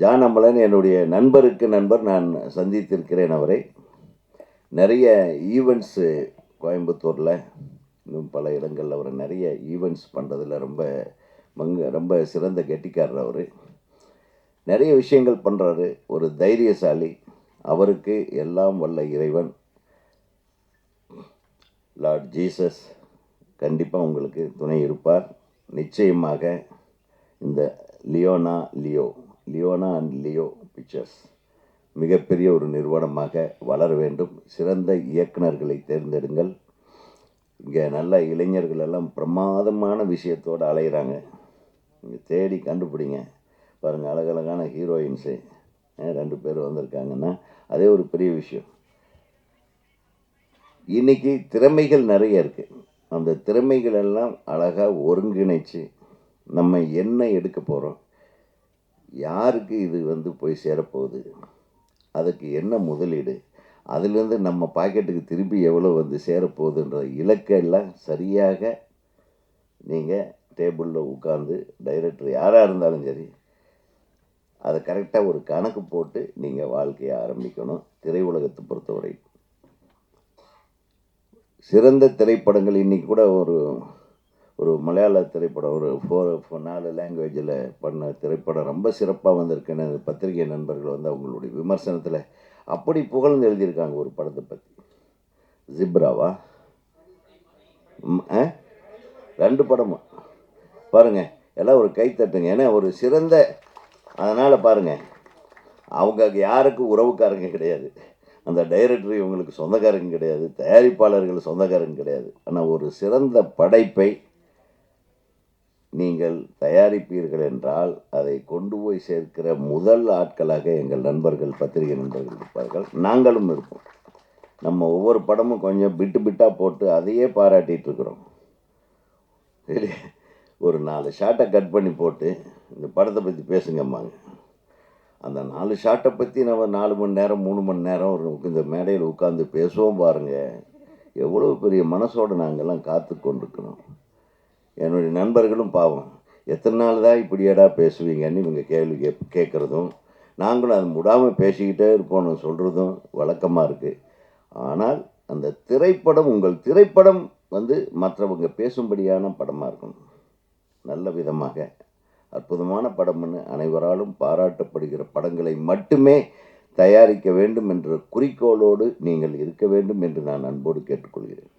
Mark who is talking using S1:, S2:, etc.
S1: John அம்பலன் என்னுடைய நண்பருக்கு நண்பர். நான் சந்தித்திருக்கிறேன் அவரை. நிறைய ஈவெண்ட்ஸு கோயம்புத்தூரில் இன்னும் பல இடங்களில் அவர் நிறைய ஈவெண்ட்ஸ் பண்ணுறதுல ரொம்ப சிறந்த கெட்டிக்காரர் அவர். நிறைய விஷயங்கள் பண்ணுறாரு. ஒரு தைரியசாலி. அவருக்கு எல்லாம் வல்ல இறைவன் லார்ட் ஜீசஸ் கண்டிப்பாக உங்களுக்கு துணை இருப்பார். நிச்சயமாக இந்த லியோனா அண்ட் லியோ பிக்சர்ஸ் மிகப்பெரிய ஒரு நிறுவனமாக வளர வேண்டும். சிறந்த இயக்குனர்களை தேர்ந்தெடுங்கள். இங்கே நல்ல இளைஞர்கள் எல்லாம் பிரமாதமான விஷயத்தோடு அலைகிறாங்க. நீங்கள் தேடி கண்டுபிடிங்க. பாருங்கள், அழகழகான ஹீரோயின்ஸு 2 பேர் வந்திருக்காங்கன்னா அதே ஒரு பெரிய விஷயம். இன்றைக்கி திறமைகள் நிறைய இருக்குது. அந்த திறமைகள் எல்லாம் அழகாக ஒருங்கிணைச்சு நம்ம என்ன எடுக்க போகிறோம், யாருக்கு இது போய் சேரப்போகுது, அதுக்கு என்ன முதலீடு, அதிலேருந்து நம்ம பாக்கெட்டுக்கு திருப்பி எவ்வளோ சேரப்போகுதுன்ற இலக்கெல்லாம் சரியாக நீங்கள் டேபிளில் உட்காந்து டைரக்டர் யாராக இருந்தாலும் சரி அதை கரெக்டாக ஒரு கணக்கு போட்டு நீங்கள் வாழ்க்கையை ஆரம்பிக்கணும். திரையுலகத்தை பொறுத்தவரை சிறந்த திரைப்படங்கள் இன்றைக்கி கூட ஒரு மலையாள திரைப்படம் ஒரு 4 லாங்குவேஜில் பண்ண திரைப்படம் ரொம்ப சிறப்பாக வந்திருக்குன்னு பத்திரிகை நண்பர்கள் அவங்களுடைய விமர்சனத்தில் அப்படி புகழ்ந்து எழுதியிருக்காங்க ஒரு படத்தை பற்றி. ஜிப்ராவா 2 படமும் பாருங்கள், எல்லாம் ஒரு கைத்தட்டுங்க. ஏன்னா ஒரு சிறந்த, அதனால் பாருங்கள், அவங்க யாருக்கும் உறவுக்காரங்க கிடையாது. அந்த டைரக்டர் இவங்களுக்கு சொந்தக்காரங்க கிடையாது, தயாரிப்பாளர்கள் சொந்தக்காரங்க கிடையாது. ஆனால் ஒரு சிறந்த படைப்பை நீங்கள் தயாரிப்பீர்கள் என்றால் அதை கொண்டு போய் சேர்க்கிற முதல் ஆட்களாக எங்கள் நண்பர்கள், பத்திரிகை நண்பர்கள் இருப்பார்கள். நாங்களும் இருப்போம். நம்ம ஒவ்வொரு படமும் கொஞ்சம் பிட்டாக போட்டு அதையே பாராட்டிகிட்டு இருக்கிறோம். சரி, ஒரு 4 ஷாட்டை கட் பண்ணி போட்டு இந்த படத்தை பற்றி பேசுங்கம்மாங்க. அந்த 4 ஷாட்டை பற்றி நம்ம 4 மணி நேரம் 3 மணி நேரம் இந்த மேடையில் உட்காந்து பேசுவோம் பாருங்கள். எவ்வளோ பெரிய மனசோடு நாங்கள்லாம் காத்து கொண்டிருக்கணும். என்னுடைய நண்பர்களும் பாவம், எத்தனை நாள் தான் இப்படியடா பேசுவீங்கன்னு இவங்க கேள்வி கேட்குறதும் நாங்களும் அது முடாமல் பேசிக்கிட்டே இருப்போம்னு சொல்கிறதும் வழக்கமாக இருக்குது. ஆனால் அந்த திரைப்படம், உங்கள் திரைப்படம் மற்றவங்க பேசும்படியான படமாக இருக்கணும். நல்ல விதமாக அற்புதமான படம்னு அனைவராலும் பாராட்டப்படுகிற படங்களை மட்டுமே தயாரிக்க வேண்டும் என்ற குறிக்கோளோடு நீங்கள் இருக்க வேண்டும் என்று நான் அன்போடு கேட்டுக்கொள்கிறேன்.